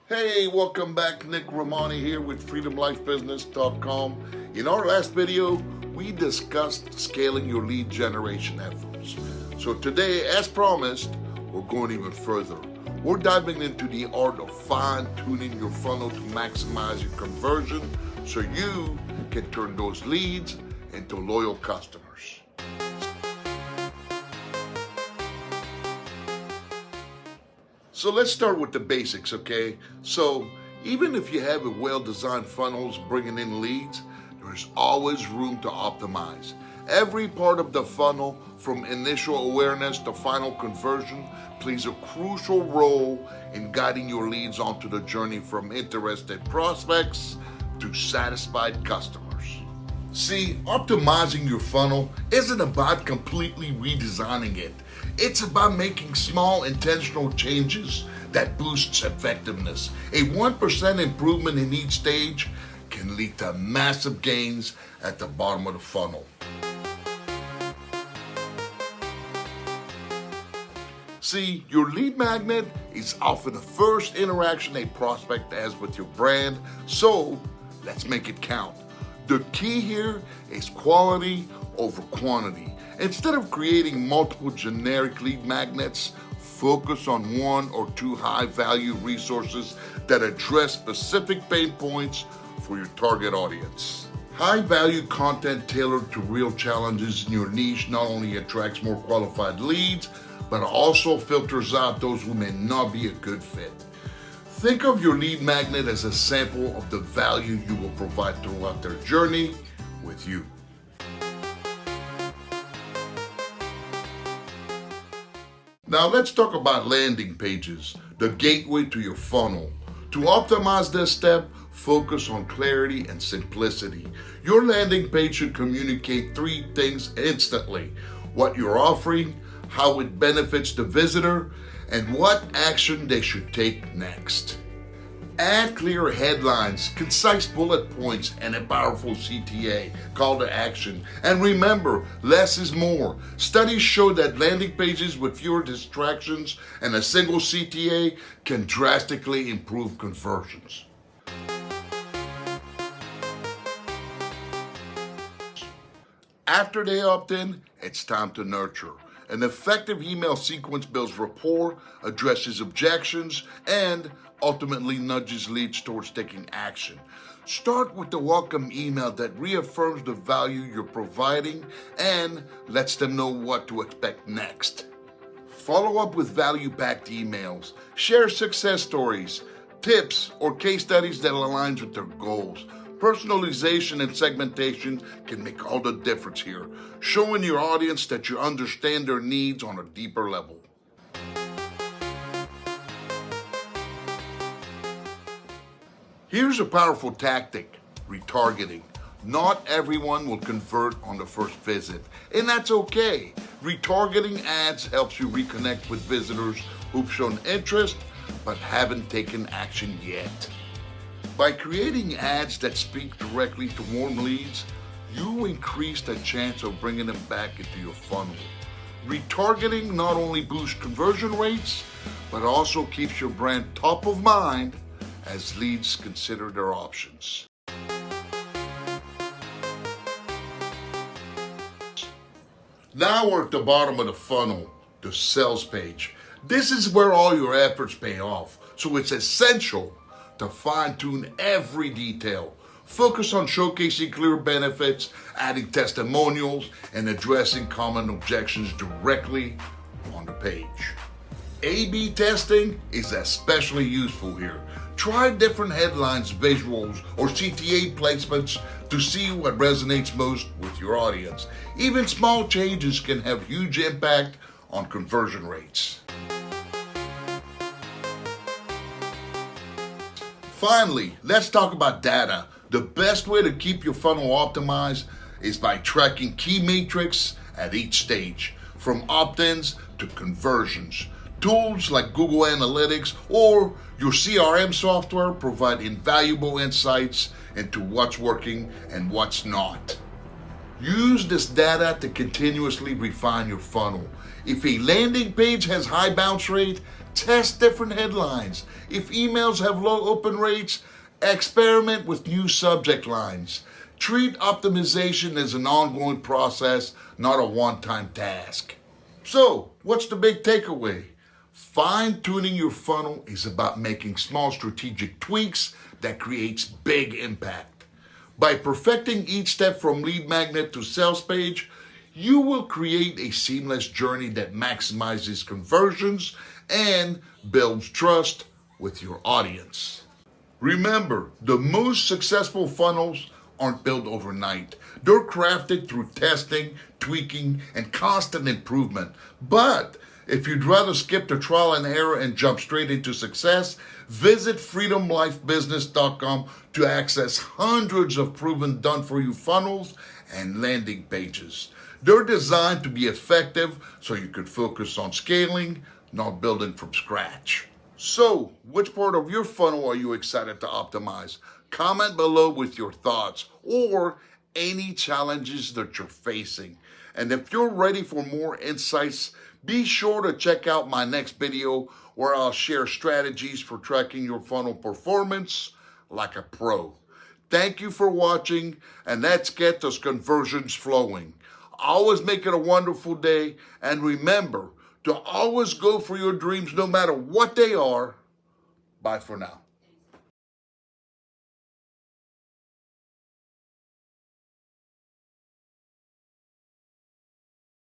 Hey, welcome back. Nick Rehmani here with freedomlifebusiness.com. In our last video, we discussed scaling your lead generation efforts. So today, as promised, we're going even further. We're diving into the art of fine-tuning your funnel to maximize your conversion so you can turn those leads into loyal customers. So let's start with the basics, okay? So even if you have a well-designed funnels bringing in leads, there's always room to optimize. Every part of the funnel, from initial awareness to final conversion, plays a crucial role in guiding your leads onto the journey from interested prospects to satisfied customers. See, optimizing your funnel isn't about completely redesigning it. It's about making small intentional changes that boosts effectiveness. A 1% improvement in each stage can lead to massive gains at the bottom of the funnel. See, your lead magnet is often the first interaction a prospect has with your brand, so let's make it count. The key here is quality over quantity. Instead of creating multiple generic lead magnets, focus on one or two high-value resources that address specific pain points for your target audience. High-value content tailored to real challenges in your niche not only attracts more qualified leads, but also filters out those who may not be a good fit. Think of your lead magnet as a sample of the value you will provide throughout their journey with you. Now let's talk about landing pages, the gateway to your funnel. To optimize this step, focus on clarity and simplicity. Your landing page should communicate three things instantly: what you're offering, how it benefits the visitor, and what action they should take next. Add clear headlines, concise bullet points, and a powerful CTA, call to action. And remember, less is more. Studies show that landing pages with fewer distractions and a single CTA can drastically improve conversions. After they opt in, it's time to nurture. An effective email sequence builds rapport, addresses objections, and ultimately nudges leads towards taking action. Start with the welcome email that reaffirms the value you're providing and lets them know what to expect next. Follow up with value-packed emails. Share success stories, tips, or case studies that aligns with their goals. Personalization and segmentation can make all the difference here, showing your audience that you understand their needs on a deeper level. Here's a powerful tactic: retargeting. Not everyone will convert on the first visit, and that's okay. Retargeting ads helps you reconnect with visitors who've shown interest but haven't taken action yet. By creating ads that speak directly to warm leads, you increase the chance of bringing them back into your funnel. Retargeting not only boosts conversion rates, but also keeps your brand top of mind as leads consider their options. Now we're at the bottom of the funnel, the sales page. This is where all your efforts pay off, so it's essential to fine-tune every detail. Focus on showcasing clear benefits, adding testimonials, and addressing common objections directly on the page. A/B testing is especially useful here. Try different headlines, visuals, or CTA placements to see what resonates most with your audience. Even small changes can have huge impact on conversion rates. Finally, let's talk about data. The best way to keep your funnel optimized is by tracking key metrics at each stage, from opt-ins to conversions. Tools like Google Analytics or your CRM software provide invaluable insights into what's working and what's not. Use this data to continuously refine your funnel. If a landing page has high bounce rate, Test different headlines. If emails have low open rates, experiment with new subject lines. Treat optimization as an ongoing process, not a one-time task. So, what's the big takeaway? Fine-tuning your funnel is about making small strategic tweaks that creates big impact. By perfecting each step from lead magnet to sales page, you will create a seamless journey that maximizes conversions and builds trust with your audience. Remember, the most successful funnels aren't built overnight. They're crafted through testing, tweaking, and constant improvement. But if you'd rather skip the trial and error and jump straight into success, visit freedomlifebusiness.com to access hundreds of proven done-for-you funnels and landing pages. They're designed to be effective so you can focus on scaling, not building from scratch. So, which part of your funnel are you excited to optimize? Comment below with your thoughts or any challenges that you're facing. And if you're ready for more insights, be sure to check out my next video where I'll share strategies for tracking your funnel performance like a pro. Thank you for watching, and let's get those conversions flowing. Always make it a wonderful day, and remember to always go for your dreams no matter what they are. Bye for now.